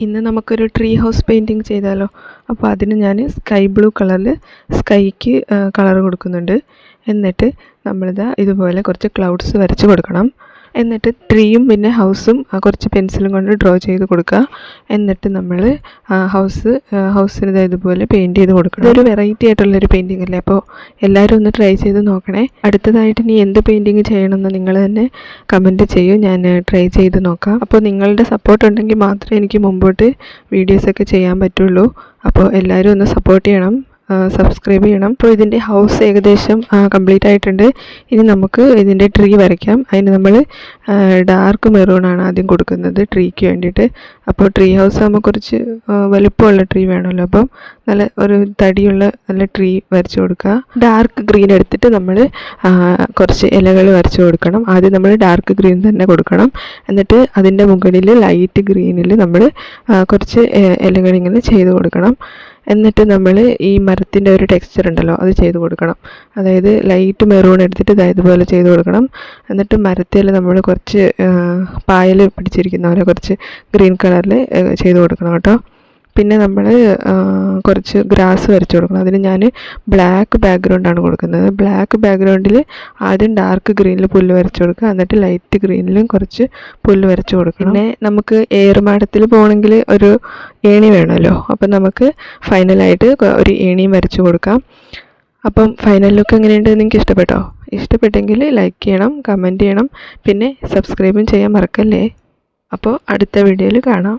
ഇന്ന് നമുക്കൊരു tree house painting ചെയ്താലോ. അപ്പോൾ അതിന് ഞാൻ സ്കൈ ബ്ലൂ കളറിൽ സ്കൈക്ക് കളർ കൊടുക്കുന്നുണ്ട്. എന്നിട്ട് നമ്മളിതാ ഇതുപോലെ കുറച്ച് ക്ലൗഡ്സ് വരച്ച് കൊടുക്കണം. എന്നിട്ട് ട്രീയും പിന്നെ ഹൗസും കുറച്ച് പെൻസിലും കൊണ്ട് ഡ്രോ ചെയ്ത് കൊടുക്കുക. എന്നിട്ട് നമ്മൾ ഹൗസിന് ഇതുപോലെ പെയിൻറ്റ് ചെയ്ത് കൊടുക്കണം. ഇതൊരു വെറൈറ്റി ആയിട്ടുള്ളൊരു പെയിൻറ്റിങ് അല്ലേ, അപ്പോൾ എല്ലാവരും ഒന്ന് ട്രൈ ചെയ്ത് നോക്കണേ. അടുത്തതായിട്ട് ഇനി എന്ത് പെയിൻറ്റിങ് ചെയ്യണമെന്ന് നിങ്ങൾ തന്നെ കമൻറ്റ് ചെയ്യൂ, ഞാൻ ട്രൈ ചെയ്ത് നോക്കാം. അപ്പോൾ നിങ്ങളുടെ സപ്പോർട്ട് ഉണ്ടെങ്കിൽ മാത്രമേ എനിക്ക് മുമ്പോട്ട് വീഡിയോസൊക്കെ ചെയ്യാൻ പറ്റുള്ളൂ. അപ്പോൾ എല്ലാവരും ഒന്ന് സപ്പോർട്ട് ചെയ്യണം, സബ്സ്ക്രൈബ് ചെയ്യണം. അപ്പോൾ ഇതിൻ്റെ ഹൗസ് ഏകദേശം കംപ്ലീറ്റ് ആയിട്ടുണ്ട്. ഇനി നമുക്ക് ഇതിൻ്റെ ട്രീ വരയ്ക്കാം. അതിന് നമ്മൾ ഡാർക്ക് മെറൂണാണ് ആദ്യം കൊടുക്കുന്നത് ട്രീക്ക് വേണ്ടിയിട്ട്. അപ്പോൾ ട്രീ ഹൗസ് ആകുമ്പോൾ കുറച്ച് വലുപ്പമുള്ള ട്രീ വേണമല്ലോ, അപ്പം നല്ല ഒരു തടിയുള്ള നല്ല ട്രീ വരച്ച് കൊടുക്കുക. ഡാർക്ക് ഗ്രീൻ എടുത്തിട്ട് നമ്മൾ കുറച്ച് ഇലകൾ വരച്ച് കൊടുക്കണം. ആദ്യം നമ്മൾ ഡാർക്ക് ഗ്രീൻ തന്നെ കൊടുക്കണം. എന്നിട്ട് അതിൻ്റെ മുകളിൽ ലൈറ്റ് ഗ്രീനിൽ നമ്മൾ കുറച്ച് ഇലകളിങ്ങനെ ചെയ്ത് കൊടുക്കണം. എന്നിട്ട് നമ്മൾ ഈ മരത്തിൻ്റെ ഒരു ടെക്സ്ചർ ഉണ്ടല്ലോ അത് ചെയ്ത് കൊടുക്കണം. അതായത് ലൈറ്റ് മെറൂൺ എടുത്തിട്ട് ഇതുപോലെ ചെയ്ത് കൊടുക്കണം. എന്നിട്ട് മരത്തിൽ നമ്മൾ കുറച്ച് പായൽ പിടിച്ചിരിക്കുന്ന പോലെ കുറച്ച് ഗ്രീൻ കളറിൽ ചെയ്ത് കൊടുക്കണം കേട്ടോ. പിന്നെ നമ്മൾ കുറച്ച് ഗ്രാസ് വരച്ച് കൊടുക്കണം. അതിന് ഞാൻ ബ്ലാക്ക് ബാക്ക്ഗ്രൗണ്ടാണ് കൊടുക്കുന്നത്. ബ്ലാക്ക് ബാക്ക്ഗ്രൗണ്ടിൽ ആദ്യം ഡാർക്ക് ഗ്രീനിൽ പുല്ല് വരച്ച് കൊടുക്കുക. എന്നിട്ട് ലൈറ്റ് ഗ്രീനിലും കുറച്ച് പുല്ല് വരച്ച് കൊടുക്കണം. പിന്നെ നമുക്ക് ഏറുമാടത്തിൽ പോകണമെങ്കിൽ ഒരു ഏണി വേണമല്ലോ, അപ്പം നമുക്ക് ഫൈനലായിട്ട് ഒരു ഏണിയും വരച്ച് കൊടുക്കാം. അപ്പം ഫൈനൽ ലുക്ക് എങ്ങനെയുണ്ട്, നിങ്ങൾക്ക് ഇഷ്ടപ്പെട്ടോ? ഇഷ്ടപ്പെട്ടെങ്കിൽ ലൈക്ക് ചെയ്യണം, കമൻറ്റ് ചെയ്യണം, പിന്നെ സബ്സ്ക്രൈബും ചെയ്യാൻ മറക്കല്ലേ. അപ്പോൾ അടുത്ത വീഡിയോയിൽ കാണാം.